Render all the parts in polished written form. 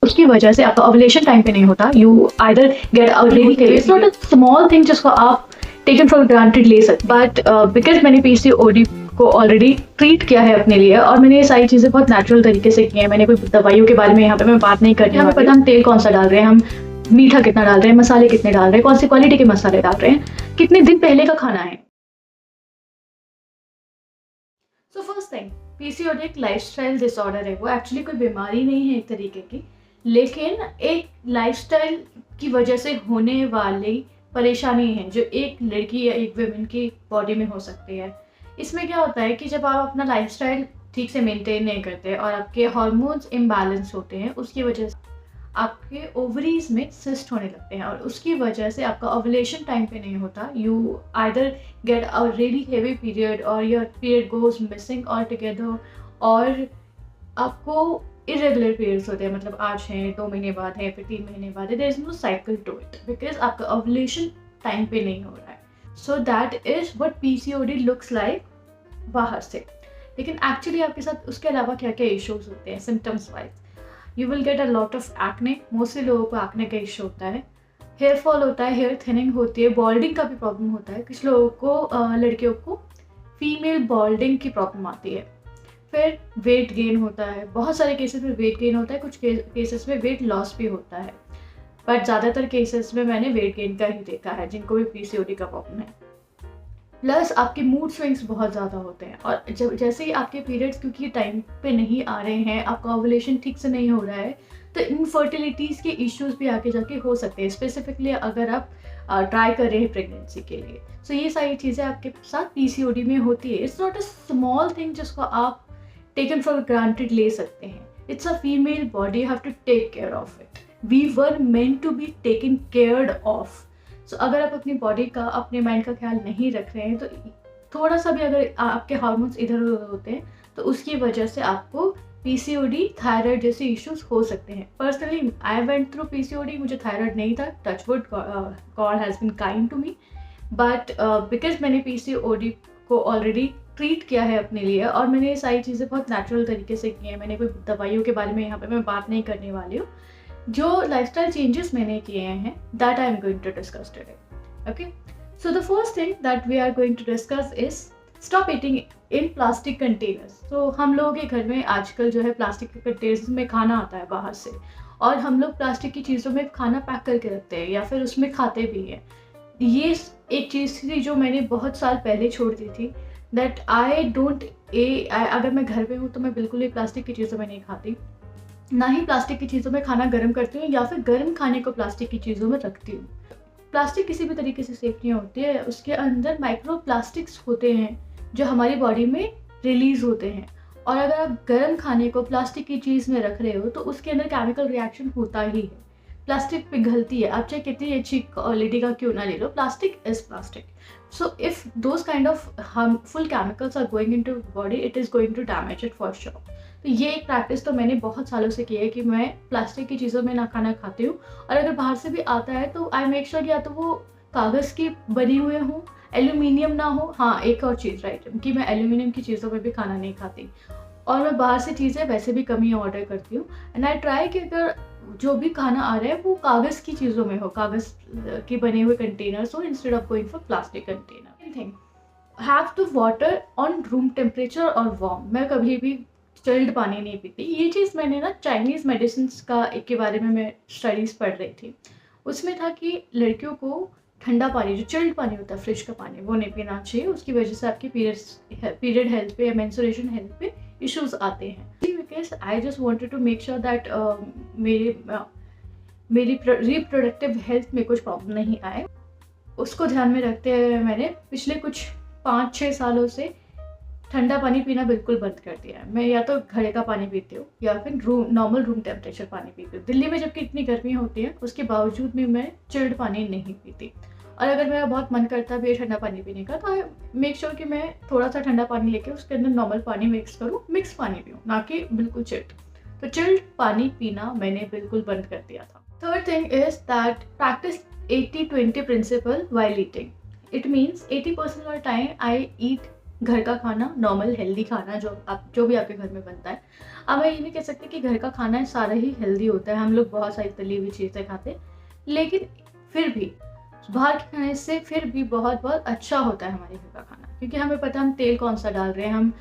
उसकी वजह से आपका ओवुलेशन टाइम पे नहीं होता, you either get a ready heavy, it's not a small thing जिसको आप टेकन फॉर ग्रांटेड ले सकते, बट बिकॉज मैंने पीसीओडी को ऑलरेडी ट्रीट किया है अपने लिए और मैंने ये सारी चीज़ें बहुत नेचुरल तरीके से की हैं। मैंने कोई दवाइयों के बारे में यहाँ पे मैं बात नहीं करती, हमें पता हम तेल कौन सा डाल रहे हैं, हम मीठा कितना डाल रहे हैं, मसाले कितने डाल रहे हैं, कौन सी क्वालिटी के मसाले डाल रहे हैं, कितने दिन पहले का खाना है। सो फर्स्ट थिंग, पीसीओडी एक लाइफस्टाइल डिसऑर्डर है, वो एक्चुअली कोई बीमारी नहीं है एक तरीके की, लेकिन एक लाइफस्टाइल की वजह से होने वाली परेशानी है जो एक लड़की या एक वुमेन की बॉडी में हो सकती है। इसमें क्या होता है कि जब आप अपना लाइफस्टाइल ठीक से मेंटेन नहीं करते और आपके हार्मोन्स इम्बैलेंस होते हैं, उसकी वजह से आपके ओवरीज में सिस्ट होने लगते हैं और उसकी वजह से आपका ओवुलेशन टाइम पे नहीं होता, you either get a really heavy period or your period goes missing altogether, और आपको इरेगुलर पीरियड्स होते हैं, मतलब आज है, 2 महीने बाद है, फिर 3 महीने बाद है, there is no cycle to it because आपका ओवुलेशन टाइम पे नहीं हो रहा है। So that is what PCOD looks like बाहर से, लेकिन एक्चुअली आपके साथ उसके अलावा क्या क्या इश्यूज होते हैं symptoms wise. You will get a lot of acne, mostly लोगों को एक्ने का इशू होता है, हेयर फॉल होता है, हेयर थिनिंग होती है, बॉल्डिंग का भी प्रॉब्लम होता है, कुछ लोगों को लड़कियों को फीमेल बॉल्डिंग की प्रॉब्लम आती है, फिर वेट गेन होता है, बहुत सारे केसेस में वेट गेन होता है, कुछ केसेस में वेट लॉस भी होता है, बट ज़्यादातर केसेस में मैंने वेट गेन का ही देखा है जिनको भी पीसीओडी का प्रॉब्लम है। प्लस आपके मूड स्विंग्स बहुत ज़्यादा होते हैं और जब जैसे ही आपके पीरियड्स क्योंकि टाइम पे नहीं आ रहे हैं, आपका ओवुलेशन ठीक से नहीं हो रहा है, तो इनफर्टिलिटीज़ के इश्यूज भी आगे जाके हो सकते हैं, स्पेसिफिकली अगर आप ट्राई कर रहे हैं प्रेगनेंसी के लिए। सो ये सारी चीज़ें आपके साथ पीसीओडी में होती है। It's not a small thing जिसको आप टेकन फॉर ग्रांटेड ले सकते हैं। It's a female body, you have to take care of it, we were meant to be taken cared of. So अगर आप अपनी बॉडी का, अपने माइंड का ख्याल नहीं रख रहे हैं, तो थोड़ा सा भी अगर आपके हार्मोन्स इधर उधर होते हैं तो उसकी वजह से आपको पीसीओडी, थायराइड जैसे इश्यूज हो सकते हैं। Personally I went through PCOD, मुझे थायराइड नहीं था, touchwood, God has been kind to me, but because मैंने पीसीओडी को ऑलरेडी ट्रीट किया है अपने लिए और मैंने ये सारी चीज़ें बहुत नेचुरल तरीके से की हैं। मैंने कोई दवाइयों के बारे में यहाँ पे मैं बात नहीं करने वाली हूँ। जो लाइफस्टाइल चेंजेस मैंने किए हैं, that I am going to discuss today. Okay, so the first thing that we are going to discuss is stop eating in plastic containers. तो हम लोगों के घर में आजकल जो है प्लास्टिक के कंटेनर्स में खाना आता है बाहर से, और हम लोग प्लास्टिक की चीज़ों में खाना पैक करके रखते हैं या फिर उसमें खाते भी हैं। ये एक चीज़ थी जो मैंने बहुत साल पहले छोड़ दी थी, दैट आई डोंट अगर मैं घर पे हूँ तो मैं बिल्कुल ही प्लास्टिक की चीज़ों में नहीं खाती, ना ही प्लास्टिक की चीज़ों में खाना गर्म करती हूँ या फिर गर्म खाने को प्लास्टिक की चीज़ों में रखती हूँ। प्लास्टिक किसी भी तरीके से सेफ नहीं होती है, उसके अंदर माइक्रो प्लास्टिक्स होते हैं जो हमारी बॉडी में रिलीज होते हैं, और अगर आप गर्म खाने को प्लास्टिक की चीज़ में रख रहे हो तो उसके अंदर केमिकल रिएक्शन होता ही है, प्लास्टिक पिघलती है, आप चाहे कितनी अच्छी क्वालिटी का क्यों ना ले लो, plastic is plastic. So if those kind of harmful chemicals are going into body, it is going to damage it for sure. तो ये एक प्रैक्टिस तो मैंने बहुत सालों से की है कि मैं प्लास्टिक की चीज़ों में ना खाना खाती हूँ, और अगर बाहर से भी आता है तो आई मेक श्योर या तो वो कागज़ की बनी हुए हों, एल्यूमिनियम ना हो। हाँ, एक और चीज़ राइट, कि मैं एल्यूमिनियम की चीज़ों में भी खाना नहीं खाती, और मैं बाहर से चीज़ें वैसे भी कम ही ऑर्डर करती हूँ। एंड आई ट्राई कि अगर जो भी खाना आ रहा है वो कागज़ की चीज़ों में हो, कागज़ के बने हुए कंटेनर्स हो, instead of going for plastic container. Thing, have to water on room temperature और वार्म। मैं कभी भी चिल्ड पानी नहीं पीती। ये चीज़ मैंने ना चाइनीज़ मेडिसिन का के बारे में मैं स्टडीज़ पढ़ रही थी, उसमें था कि लड़कियों को ठंडा पानी, जो चिल्ड पानी होता है, फ्रिज का पानी, वो नहीं पीना चाहिए, उसकी वजह से आपकी पीरियड हेल्थ पे या मेंस्ट्रुएशन हेल्थ पे इश्यूज आते हैं। Because I just wanted to make sure that मेरी रिप्रोडक्टिव हेल्थ में कुछ प्रॉब्लम नहीं आए, उसको ध्यान में रखते हुए मैंने पिछले कुछ 5-6 सालों से ठंडा पानी पीना बिल्कुल बंद कर दिया है। मैं या तो घड़े का पानी पीती हूँ या फिर नॉर्मल रूम टेम्परेचर पानी पीती हूँ। दिल्ली में जबकि इतनी गर्मी होती है उसके बावजूद भी मैं चिल्ड पानी नहीं पीती, और अगर मेरा बहुत मन करता भी है ठंडा पानी पीने का तो मेक श्योर कि मैं थोड़ा सा ठंडा पानी लेके उसके अंदर नॉर्मल पानी मिक्स करूँ, मिक्स पानी पीऊँ, ना कि बिल्कुल चिल्ड। तो चिल्ड पानी पीना मैंने बिल्कुल बंद कर दिया था। Third thing is that practice 80-20 principle while eating. It means 80% of time I eat घर का खाना, नॉर्मल हेल्दी खाना जो भी आपके घर में बनता है। अब मैं ये नहीं कह सकती कि घर का खाना सारा ही हेल्दी होता है, हम लोग बहुत सारी तली हुई चीज़ें खाते हैं, लेकिन फिर भी बाहर के खाने से फिर भी बहुत बहुत अच्छा होता है हमारे घर का खाना, क्योंकि हमें पता है हम तेल कौन सा डाल रहे हैं, हम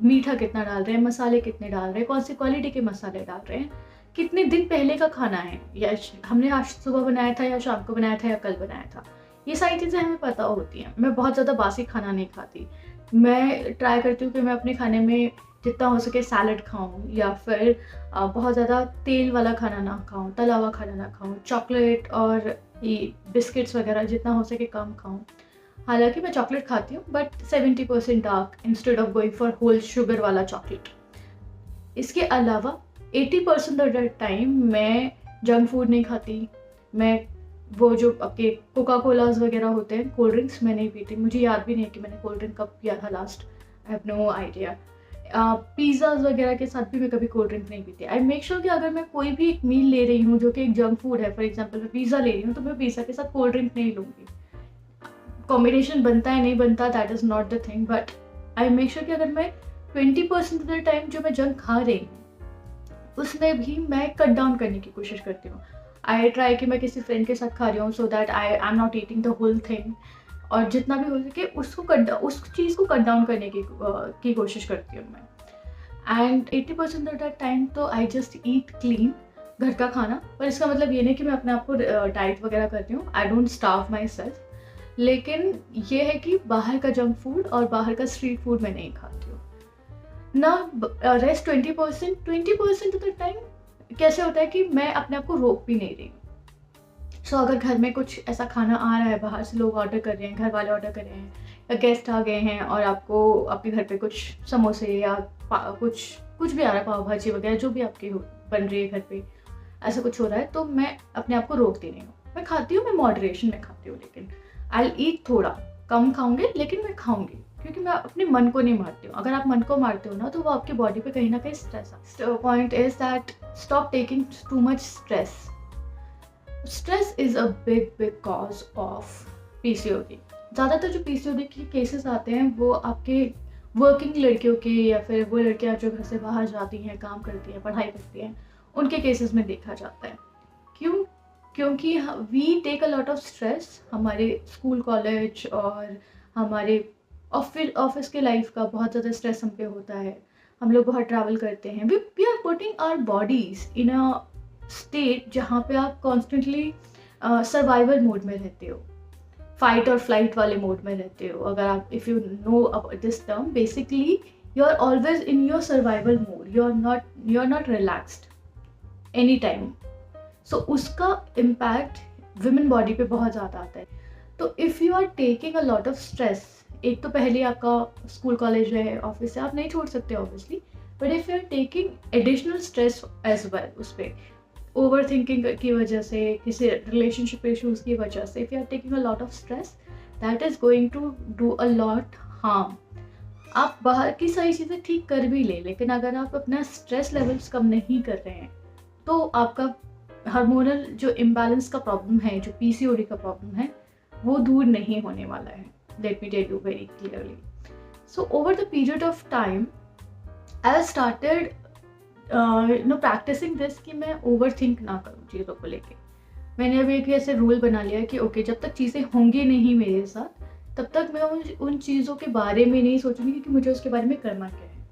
मीठा कितना डाल रहे हैं, मसाले कितने डाल रहे हैं, कौन सी क्वालिटी के मसाले डाल रहे हैं, कितने दिन पहले का खाना है, या हमने आज सुबह बनाया था या शाम को बनाया था या कल बनाया था, ये सारी चीज़ें हमें पता होती हैं। मैं बहुत ज़्यादा बासी खाना नहीं खाती, मैं ट्राई करती हूँ कि मैं अपने खाने में जितना हो सके सैलड खाऊं, या फिर बहुत ज़्यादा तेल वाला खाना ना खाऊं, तला हुआ खाना ना खाऊं, चॉकलेट और ये बिस्किट्स वगैरह जितना हो सके कम खाऊं। हालांकि मैं चॉकलेट खाती हूँ, but 70% dark instead of going for whole sugar वाला चॉकलेट। इसके अलावा 80% ऑफ द टाइम मैं जंक फूड नहीं खाती। मैं वो जो आपके कोका कोलाज वगैरह होते हैं, कोल्ड ड्रिंक्स, मैं नहीं पीती। मुझे याद भी नहीं है कि मैंने कोल्ड ड्रिंक कब पिया था last, I have no idea. Pizzas वगैरह के साथ भी मैं कभी कोल्ड ड्रिंक नहीं पीती। आई मेक श्योर कि अगर मैं कोई भी एक मील ले रही हूँ जो कि एक जंक फूड है, फॉर एग्जाम्पल मैं पिज़्ज़ा ले रही हूँ, तो मैं पिज़्ज़ा के साथ कोल्ड ड्रिंक नहीं लूँगी। कॉम्बिनेशन बनता है नहीं बनता, that is not the thing, but I make sure कि अगर मैं 20% ऑफ द टाइम जो मैं जंक खा रही हूँ उसमें भी मैं कट डाउन करने की कोशिश करती हूँ। आई ट्राई कि मैं किसी फ्रेंड के साथ खा रही हूँ, so that I am not eating the whole thing, और जितना भी हो सके उसको उस चीज़ को कट डाउन करने की कोशिश करती हूँ मैं। एंड 80% ऑफ द टाइम तो आई जस्ट ईट क्लीन, घर का खाना। पर इसका मतलब ये नहीं कि मैं अपने आप को डाइट वगैरह करती हूँ, I don't starve my self, लेकिन ये है कि बाहर का जंक फूड और बाहर का स्ट्रीट फूड मैं नहीं खाती हूँ ना। रेस्ट 20% ऑफ द टाइम कैसे होता है कि मैं अपने आप को रोक भी नहीं रही हूँ। सो अगर घर में कुछ ऐसा खाना आ रहा है, बाहर से लोग ऑर्डर कर रहे हैं, घर वाले ऑर्डर कर रहे हैं, या गेस्ट आ गए हैं और आपको आपके घर पे कुछ समोसे या कुछ भी आ रहा है, पाव भाजी वगैरह जो भी आपकी बन रही है घर पे, ऐसा कुछ हो रहा है, तो मैं अपने आप को रोकती नहीं हूँ। मैं खाती हूँ, मैं मॉडरेशन में खाती हूँ, लेकिन आई ईट थोड़ा कम खाऊंगी, लेकिन मैं खाऊंगी, क्योंकि मैं अपने मन को नहीं मारती हूँ। अगर आप मन को मारते हो ना, तो वो आपकी बॉडी पे कहीं ना कहीं स्ट्रेस आता है। Point is that stop taking too much stress. Stress is a big cause of PCOD. ज़्यादातर जो पीसीओडी के केसेस आते हैं वो आपके वर्किंग लड़कियों के, या फिर वो लड़कियां जो घर से बाहर जाती हैं, काम करती हैं, पढ़ाई करती हैं, उनके केसेस में देखा जाता है। क्यों? क्योंकि we take a lot of stress. हमारे स्कूल कॉलेज और हमारे ऑफिस के लाइफ का बहुत ज़्यादा स्ट्रेस हम पे होता है। हम लोग बहुत ट्रैवल करते हैं। We are putting our bodies in a state जहाँ पे आप कॉन्स्टेंटली सर्वाइवल मोड में रहते हो, फाइट और फ्लाइट वाले मोड में रहते हो। अगर आप if you know about this term, basically you are always in your survival mode, you are not relaxed any time. So उसका इम्पैक्ट विमेन बॉडी पे बहुत ज़्यादा आता है। तो if you are taking a lot of stress, एक तो पहले आपका स्कूल कॉलेज है, ऑफिस से आप नहीं छोड़ सकते obviously, but if you are taking additional stress as well, उस पर ओवर थिंकिंग की वजह से, किसी रिलेशनशिप इशूज़ की वजह से, if you are taking a lot of stress, that is going to do a lot harm. आप बाहर की सारी चीज़ें ठीक कर भी ले, लेकिन अगर आप अपना स्ट्रेस लेवल्स कम नहीं कर रहे हैं, तो आपका हार्मोनल जो इम्बैलेंस का प्रॉब्लम है, जो पीसीओडी का प्रॉब्लम है, वो दूर नहीं होने वाला है। Let me tell you very clearly. So over the period of time, I started practicing this कि मैं overthink ना करूँ चीज़ों को लेके। मैंने अभी एक ऐसे रूल बना लिया कि ओके, जब तक चीज़ें होंगी नहीं मेरे साथ, तब तक मैं उन चीज़ों के बारे में नहीं सोचूंगी कि मुझे उसके बारे में करना क्या है।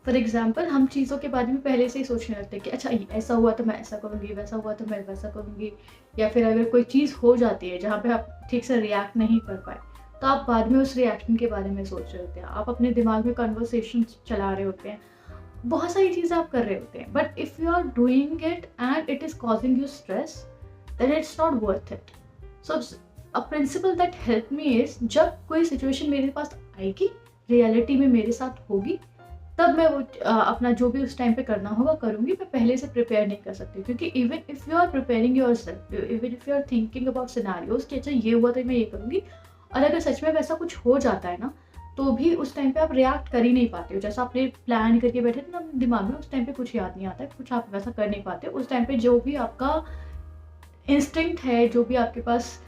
फॉर एग्जाम्पल, हम चीज़ों के बारे में पहले से ही सोचने लगते हैं कि अच्छा ऐसा हुआ तो मैं ऐसा करूँगी, वैसा हुआ तो मैं वैसा करूँगी। या फिर अगर कोई चीज़ हो जाती है जहाँ पे आप ठीक से रिएक्ट नहीं कर पाए, तो आप बाद में उस रिएक्शन के बारे में सोच रहे होते हैं, आप अपने दिमाग में कन्वर्सेशन चला रहे होते हैं, बहुत सारी चीज़ें आप कर रहे होते हैं। But if you are doing it and it is causing you stress, then it's not worth it. So a principle that help me is, जब कोई सिचुएशन मेरे पास आएगी, रियलिटी में मेरे साथ होगी, तब मैं वो अपना जो भी उस टाइम पे करना होगा करूँगी। मैं पहले से प्रिपेयर नहीं कर सकती, क्योंकि even if you are preparing yourself, even if you are thinking about scenarios कि अच्छा ये हुआ तो मैं ये करूँगी, और अगर सच में वैसा कुछ हो जाता है ना, तो भी उस टाइम पे आप रिएक्ट कर ही नहीं पाते हो। जैसा आपने प्लान करके बैठे थे ना अपने दिमाग में, उस टाइम पे कुछ याद नहीं आता है, कुछ आप वैसा कर नहीं पाते। उस टाइम पे जो भी आपका इंस्टिंक्ट है, जो भी आपके पास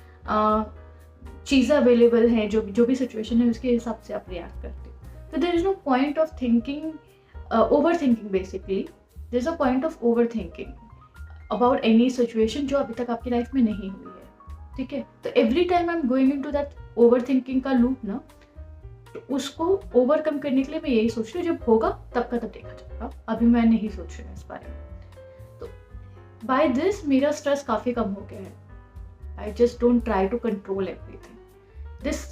चीज़ें अवेलेबल हैं, जो भी सिचुएशन है, उसके हिसाब से आप रिएक्ट करते हो। तो there is no point of thinking over thinking basically, there is a point of over thinking about any situation जो अभी तक आपकी लाइफ में नहीं हुई है, ठीक है। तो every time I am going into that over thinking का लूप ना, तो उसको ओवरकम करने के लिए मैं यही सोच रही हूँ, जब होगा तब का तब देखा जाएगा, अभी मैं नहीं सोच रही हूँ इस बारे में। तो बाय दिस मेरा स्ट्रेस काफ़ी कम हो गया है। I just don't try to control everything. This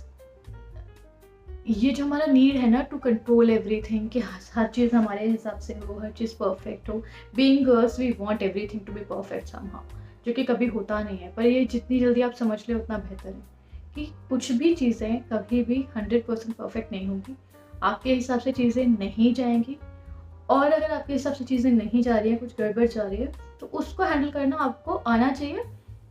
ये जो हमारा नीड है ना टू कंट्रोल एवरीथिंग, कि हर चीज़ हमारे हिसाब से हो, हर चीज़ परफेक्ट हो। Being girls we want everything to be perfect somehow, जो कि कभी होता नहीं है। पर ये जितनी जल्दी आप समझ ले उतना बेहतर है, कि कुछ भी चीज़ें कभी भी 100% परफेक्ट नहीं होंगी। आपके हिसाब से चीज़ें नहीं जाएंगी, और अगर आपके हिसाब से चीज़ें नहीं जा रही हैं, कुछ गड़बड़ जा रही है, तो उसको हैंडल करना आपको आना चाहिए।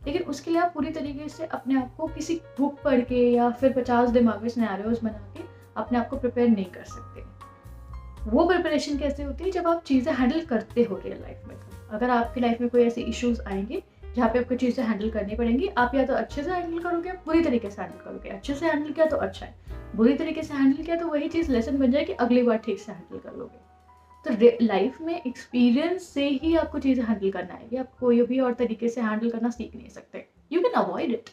लेकिन उसके लिए आप पूरी तरीके से अपने आप को किसी बुक पढ़ के या फिर 50 दिमाग में सिनेरियोज बना के अपने आप को प्रिपेयर नहीं कर सकते। वो प्रिपरेशन कैसे होती है, जब आप चीज़ें हैंडल करते हो रियल लाइफ में। अगर आपकी लाइफ में कोई ऐसे इश्यूज आएंगे जहाँ पे आपको चीज़ें हैंडल करनी पड़ेंगी, आप या तो अच्छे से हैंडल करोगे, बुरी तरीके से हैंडल करोगे। अच्छे से हैंडल किया तो अच्छा है, बुरी तरीके से हैंडल किया तो वही चीज़ लेसन बन जाएगी, अगली बार ठीक से हैंडल कर लोगे। तो लाइफ में एक्सपीरियंस से ही आपको चीज़ें हैंडल करना है, आप कोई भी और तरीके से हैंडल करना सीख नहीं सकते। You can avoid it.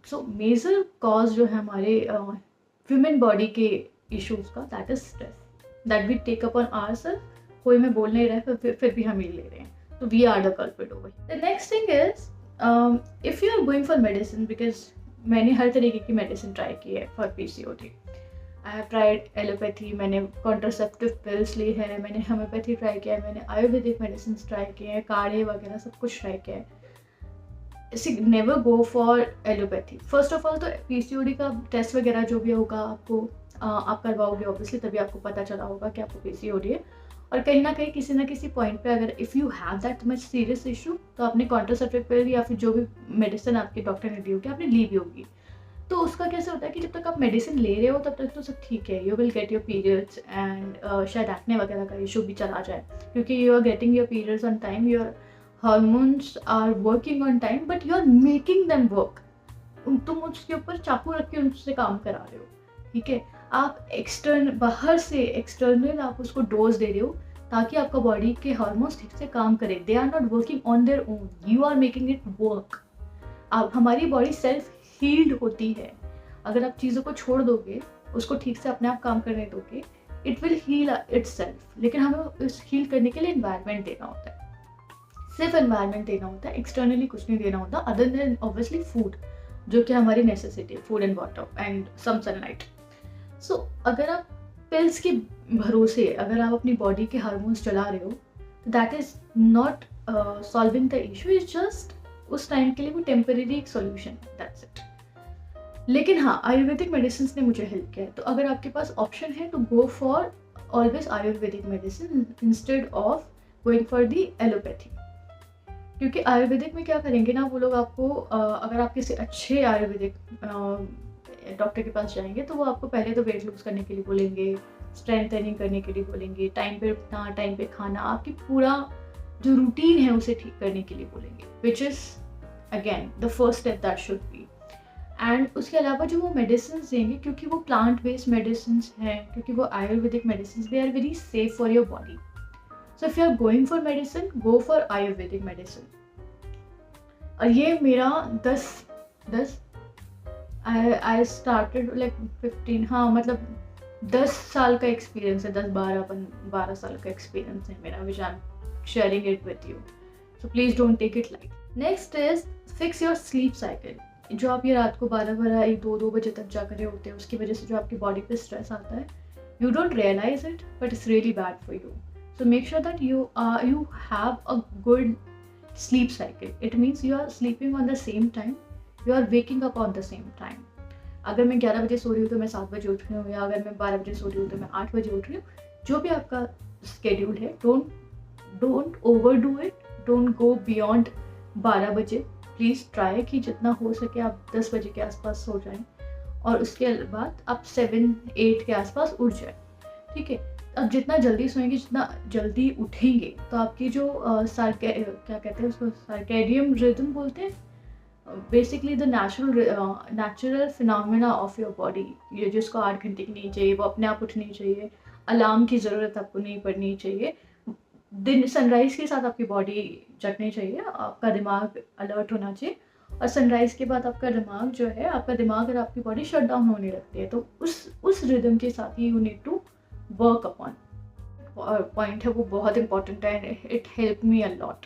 So major cause जो है हमारे ह्यूमन बॉडी के इश्यूज का, that is stress that we take up on ourself. कोई मैं बोल नहीं रहा, फिर भी हम ही ले रहे हैं, तो we are the culprit over. The next thing is, if you are going for medicine, because मैंने हर तरीके की मेडिसिन ट्राई की है for PCOD. I have tried allopathy, मैंने कॉन्ट्रासेप्टिव पिल्स ली है, मैंने होम्योपैथी ट्राई किया है, मैंने आयुर्वेदिक मेडिसिन ट्राई किए हैं, काढ़े वगैरह सब कुछ ट्राई किया है। Never go for allopathy. First of all तो पीसीओडी का टेस्ट वगैरह जो भी होगा आपको आप करवाओगे ऑब्वियसली, तभी आपको पता चला होगा कि आपको पीसीओडी है। और कहीं ना कहीं किसी ना किसी पॉइंट पे अगर if you have that much serious issue, तो आपने कॉन्ट्रासेप्टिव पिल या फिर जो भी मेडिसिन आपके डॉक्टर ने दी होगी आपने ली भी होगी। तो उसका कैसे होता है कि जब तक आप मेडिसिन ले रहे हो तब तक तो सब ठीक है, you will get your periods and शायद एक्ने वगैरह का इशू भी चला जाए, क्योंकि you are getting your periods on time, your hormones are working on time, but you are making them work. तुम उसके ऊपर चाकू रख के उनसे काम करा रहे हो, ठीक है। आप बाहर से एक्सटर्नल आप उसको डोज दे रहे हो ताकि आपका बॉडी के हार्मोन्स ठीक से काम करें। They are not working on their own, you are making it work. आप हमारी बॉडी सेल्फ हील्ड होती है। अगर आप चीज़ों को छोड़ दोगे, उसको ठीक से अपने आप काम करने दोगे, इट विल हील इटसेल्फ। लेकिन हमें इस हील करने के लिए एनवायरनमेंट देना होता है, सिर्फ एनवायरनमेंट देना होता है, एक्सटर्नली कुछ नहीं देना होता अदर देन ऑब्वियसली फूड, जो कि हमारी नेसेसिटी है, food and water and some sunlight. So अगर आप पिल्स के भरोसे अगर आप अपनी बॉडी के हार्मोन्स चला रहे हो, that is not solving the issue, is just उस टाइम के लिए वो टेम्परेरी एक सॉल्यूशन, दैट्स इट। लेकिन हाँ, आयुर्वेदिक मेडिसिन ने मुझे हेल्प किया है। तो अगर आपके पास ऑप्शन है तो go for always Ayurvedic medicine instead of going for the allopathy. क्योंकि आयुर्वेदिक में क्या करेंगे ना वो लोग आपको, अगर आप किसी अच्छे आयुर्वेदिक डॉक्टर के पास जाएंगे तो वो आपको पहले तो वेट लूज करने के लिए बोलेंगे, स्ट्रेंथनिंग करने के लिए बोलेंगे, टाइम पे उठना, टाइम पे खाना, आपकी पूरा जो रूटीन है उसे ठीक करने के लिए बोलेंगे, which is again the first step that should be. And उसके अलावा जो वो मेडिसिन देंगे, क्योंकि वो प्लांट बेस्ड मेडिसिन हैं, क्योंकि वो Ayurvedic medicine, they are very safe for your body. So if you are going for medicine, go for Ayurvedic medicine. और ये मेरा 10 आई स्टार्टेड लाइक 15, हाँ मतलब 10 साल का एक्सपीरियंस है, 10-12 साल का एक्सपीरियंस है मेरा, which I am sharing it with you. So please don't take it light. Next is fix your sleep cycle. जो आप ये रात को 12-1-2 बजे तक जाग रहे होते हैं, उसकी वजह से जो आपकी बॉडी पे स्ट्रेस आता है, you don't realise it but it's really bad for you. So make sure that you have a good sleep cycle. It means you are sleeping on the same time, you are waking up on the same time. अगर मैं 11 बजे सो रही हूँ तो मैं 7 बजे उठ रही हूँ, या अगर मैं 12 बजे सो रही हूँ तो मैं 8 बजे उठ रही हूँ। जो भी आपका स्केड्यूल है, don't overdo it, don't go beyond 12 बजे। प्लीज़ ट्राई कि जितना हो सके आप 10 बजे के आसपास सो जाएं, और उसके बाद आप 7-8 के आसपास उठ जाए, ठीक है। अब जितना जल्दी सोएंगे, जितना जल्दी उठेंगे, तो आपकी जो क्या कहते हैं उसको, सर्कैडियन रिदम बोलते हैं, basically the natural phenomena of your body, ये जिसको 8 घंटे की नींद चाहिए वो अपने आप उठनी चाहिए। अलार्म की ज़रूरत आपको नहीं पड़नी चाहिए। दिन सनराइज़ के साथ आपकी बॉडी जगनी चाहिए, आपका दिमाग अलर्ट होना चाहिए, और सनराइज़ के बाद आपका दिमाग जो है, आपका दिमाग और आपकी बॉडी शट डाउन होने लगती है। तो उस रिदम के साथ ही you need to work upon. Point है वो बहुत इंपॉर्टेंट है, it help me a lot,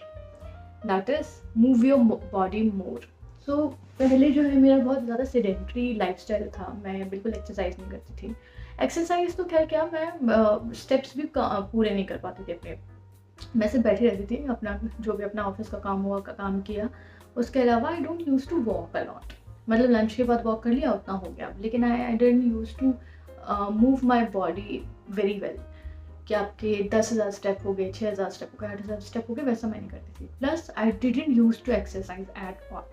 that is move your body more. So पहले जो है मेरा बहुत ज़्यादा सेडेंट्री लाइफस्टाइल था, मैं बिल्कुल एक्सरसाइज नहीं करती थी। एक्सरसाइज तो खैर क्या, मैं स्टेप्स भी पूरे नहीं कर पाती थी अपने, मैं सिर्फ बैठी रहती थी, अपना जो भी अपना ऑफिस का काम हुआ काम किया। उसके अलावा I don't use to walk a lot, मतलब लंच के बाद वॉक कर लिया उतना हो गया, लेकिन I didn't use to move my body very well, कि आपके 10,000 स्टेप हो गए, 6,000 स्टेप हो गए, 8,000 स्टेप हो गए, वैसा मैं नहीं करती थी। Plus I didn't use to exercise at all.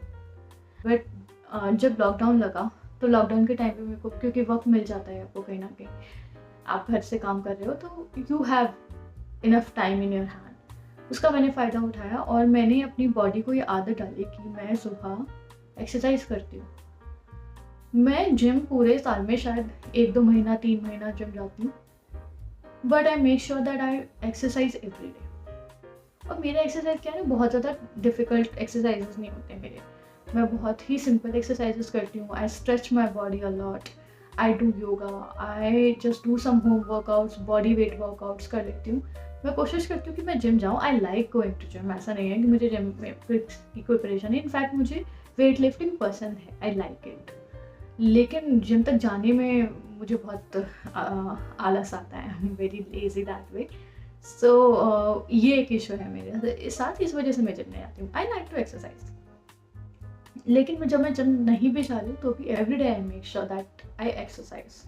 But जब लॉकडाउन लगा, तो लॉकडाउन के टाइम पे मेरे को, क्योंकि वक्त मिल जाता है आपको कहीं ना कहीं, आप घर से काम कर रहे हो तो you have enough time in your hand, उसका मैंने फ़ायदा उठाया और मैंने अपनी बॉडी को ये आदत डाली कि मैं सुबह एक्सरसाइज करती हूँ। मैं जिम पूरे साल में शायद 1-2 महीना 3 महीना जिम जाती हूँ, but I make sure that I exercise every day. और मेरा एक्सरसाइज क्या है, बहुत ज़्यादा डिफ़िकल्ट एक्सरसाइजेस नहीं होते मेरे, मैं बहुत ही सिंपल एक्सरसाइजेस करती हूँ। I stretch my body a lot, I do yoga, I just do some home workouts, body weight workouts कर लेती हूँ। मैं कोशिश करती हूँ कि मैं जिम जाऊँ, I like going to gym, ऐसा नहीं है कि मुझे जिम में की कोई परेशानी, इनफैक्ट मुझे वेट लिफ्टिंग पसंद है, आई लाइक इट, लेकिन जिम तक जाने में मुझे बहुत आलस आता है, I am very lazy that way. So ये एक इशू है मेरे साथ, इस वजह से मैं जिम नहीं आती हूँ। आई लाइक टू एक्सरसाइज, लेकिन जब मैं जिम नहीं भी जा रही हूँ तो भी every day I make sure that I exercise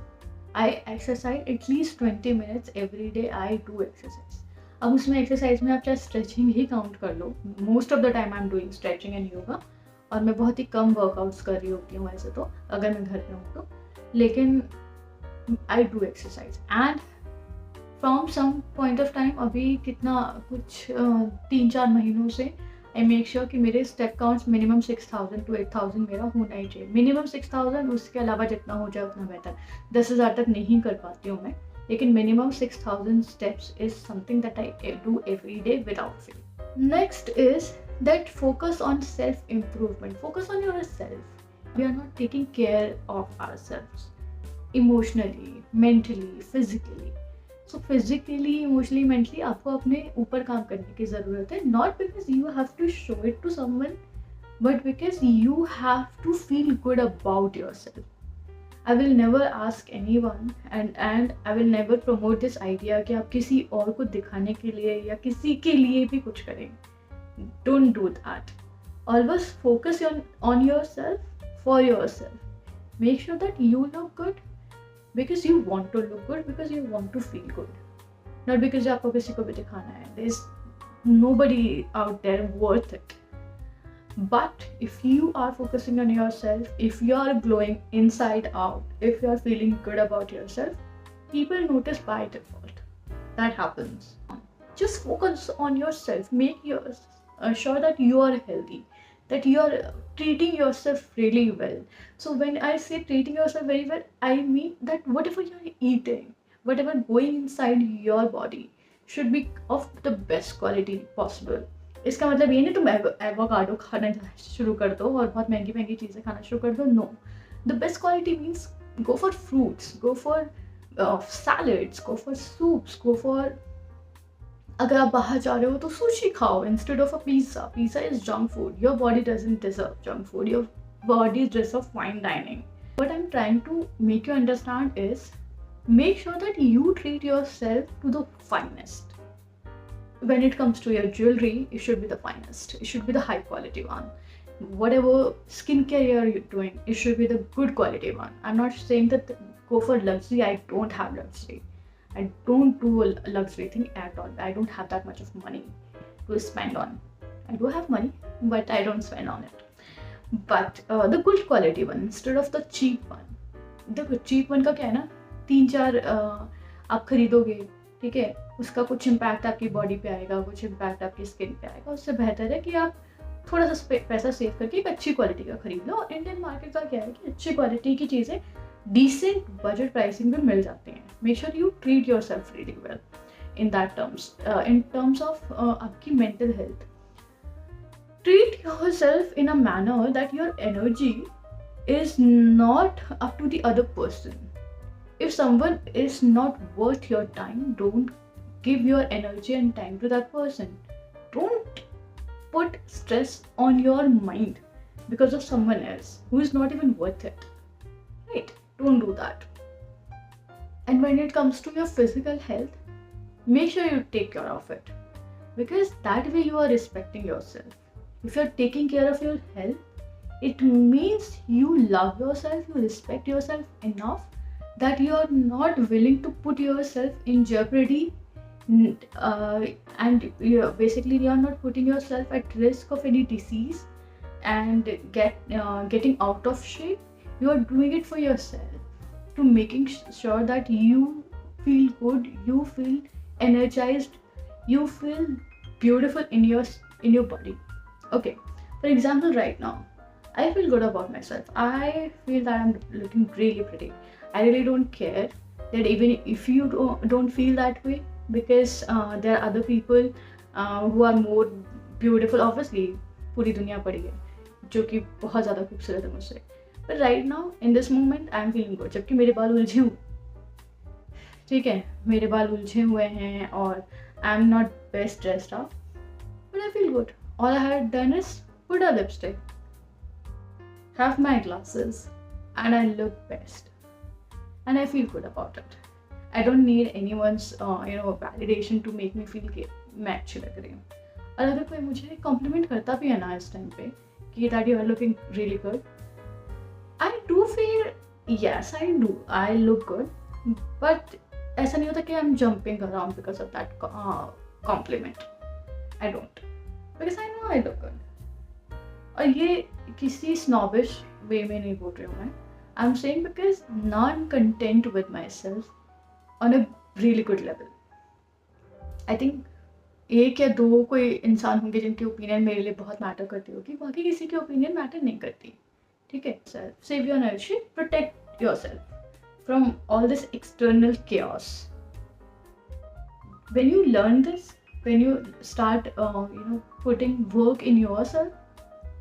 at least 20 minutes every day, I do exercise. अब उसमें एक्सरसाइज में आप चाहे स्ट्रेचिंग ही काउंट कर लो, most of the time I am doing stretching and yoga, और मैं बहुत ही कम वर्कआउट्स कर रही होती हूँ वैसे तो, अगर मैं घर पे हूँ तो, लेकिन I do exercise. And from some point of time, अभी कितना कुछ 3-4 महीनों से आई मेक श्योर कि मेरे स्टेप काउंट्स मिनिमम 6,000 to 8,000 मेरा होना ही चाहिए, मिनिमम 6,000, उसके अलावा जितना हो जाए उतना बेहतर। 10,000 तक नहीं कर पाती हूँ मैं, लेकिन minimum 6,000 steps is something that I do every day without fail. Next is that focus on self improvement, focus on your self. We are not taking care of our self emotionally, mentally, physically. So physically, emotionally, mentally आपको अपने ऊपर काम करने की ज़रूरत है, not because you have to show it to someone, but because you have to feel good about your self. I will never ask any one and I will never promote this idea कि आप किसी और को दिखाने के लिए या किसी के लिए भी कुछ करें। Don't do that, always focus on your self, for your self. Make sure that you look good because you want to look good, because you want to feel good, not because आपको किसी को भी दिखाना है। There is nobody out there worth it. But if you are focusing on yourself, if you are glowing inside out, if you are feeling good about yourself, people notice by default. That happens. Just focus on yourself. Make sure that you are healthy, that you are treating yourself really well. So when I say treating yourself very well, I mean that whatever you're eating, whatever going inside your body should be of the best quality possible. इसका मतलब ये नहीं तुम avocado खाना शुरू कर दो और बहुत महंगी महंगी चीज़ें खाना शुरू कर दो, no. The best quality means go for fruits, go for salads, go for soups, go for, अगर आप बाहर जा रहे हो तो सुशी खाओ instead of a pizza. Pizza is junk food, your body doesn't deserve junk food, your body is just of fine dining. What I'm trying to make you understand is make sure that you treat yourself to the finest. When it comes to your jewelry, it should be the finest. It should be the high quality one. Whatever skincare you're doing, it should be the good quality one. I'm not saying that go for luxury. I don't have luxury. I don't do a luxury thing at all. I don't have that much of money to spend on. I do have money, but I don't spend on it. But the good quality one instead of the cheap one. देखो cheap one का क्या है ना, 3-4 आप खरीदोगे, ठीक है, उसका कुछ इम्पैक्ट आपकी बॉडी पे आएगा, कुछ इम्पैक्ट आपकी स्किन पे आएगा। उससे बेहतर है कि आप थोड़ा सा पैसा सेव करके एक अच्छी क्वालिटी का खरीद लो। और इंडियन मार्केट का क्या है कि अच्छी क्वालिटी की चीज़ें डिसेंट बजट प्राइसिंग में मिल जाते हैं. Make sure you treat yourself really well in that terms. In terms of आपकी mental health, treat yourself in a manner that your energy is not up to the other person. If someone is not worth your time, don't give your energy and time to that person. Don't put stress on your mind because of someone else who is not even worth it. Right? Don't do that. And when it comes to your physical health, make sure you take care of it, because that way you are respecting yourself. If you're taking care of your health, it means you love yourself, you respect yourself enough that you are not willing to put yourself in jeopardy, and basically you are not putting yourself at risk of any disease and getting out of shape. You are doing it for yourself, to making sure that you feel good, you feel energized, you feel beautiful in your body. Okay, for example, right now I feel good about myself. I feel that I'm looking really pretty. I really don't care that even if you don't feel that way, because there are other people who are more beautiful. Obviously पूरी दुनिया पड़ी है जो कि बहुत ज़्यादा खूबसूरत है मुझसे. But right now in this moment I am feeling good. जबकि मेरे बाल उलझे हुए, ठीक है, मेरे बाल उलझे हुए हैं और I am not best dressed up, but I feel good. All I had done is put a lipstick, have my glasses, and I look best. And I feel good about it. I don't need anyone's validation to make me feel कि मैं अच्छी लग रही हूँ. और अगर कोई मुझे कॉम्प्लीमेंट करता भी है ना इस टाइम पे कि that you are looking really good, I do feel yes I do, I look good, but ऐसा नहीं होता कि I'm jumping around because of that compliment. I don't, because I know I look good. और ये किसी snobbish way में नहीं बोल रही हूँ मैं. I'm saying because not content with myself on a really good level. I think एक या दो कोई इंसान होंगे जिनकी ओपिनियन मेरे लिए बहुत मैटर करती होगी, बाकी किसी की ओपिनियन मैटर नहीं करती. ठीक है. Save your energy, protect yourself from all this external chaos. When you learn this, when you start putting work in yourself,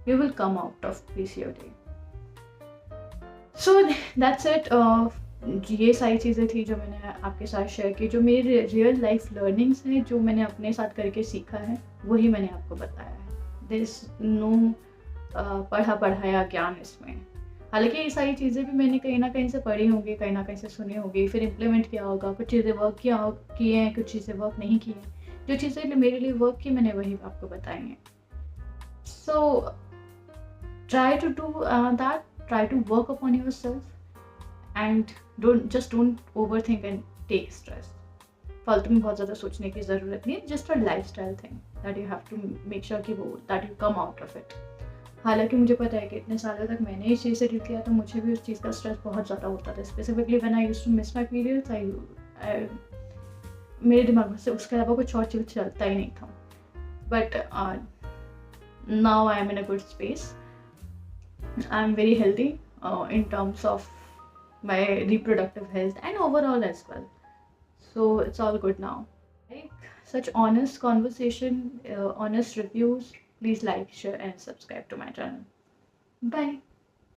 you will come out of PCOD. So that's it. ये सारी चीज़ें थी जो मैंने आपके साथ शेयर की, जो मेरी रियल लाइफ लर्निंग्स हैं, जो मैंने अपने साथ करके सीखा है, वही मैंने आपको बताया है. देयर इज नो पढ़ाया ज्ञान इसमें. हालांकि ये सारी चीज़ें भी मैंने कहीं ना कहीं से पढ़ी होंगी, कहीं ना कहीं से सुनी होगी, फिर इम्प्लीमेंट किया होगा. कुछ चीज़ें वर्क किए हैं, कुछ चीज़ें वर्क नहीं की हैं. जो चीज़ें मेरे लिए वर्क की मैंने वही आपको बताई हैं. So try to do that. Try to work upon yourself and don't overthink and take stress. फालतू में बहुत ज़्यादा सोचने की ज़रूरत नहीं है. Just a lifestyle thing that you have to make sure कि वो that you come out of it. हालांकि मुझे पता है कि इतने सालों तक मैंने इस चीज़ से डील किया, तो मुझे भी उस चीज़ का स्ट्रेस बहुत ज़्यादा होता था. Specifically when I used to miss my periods, मेरे दिमाग में से उसके अलावा कुछ और चीज़ चलता ही नहीं था. But now I am in a good space. I'm very healthy in terms of my reproductive health and overall as well. So it's all good now. Like such honest conversation, honest reviews, please like, share and subscribe to my channel. Bye.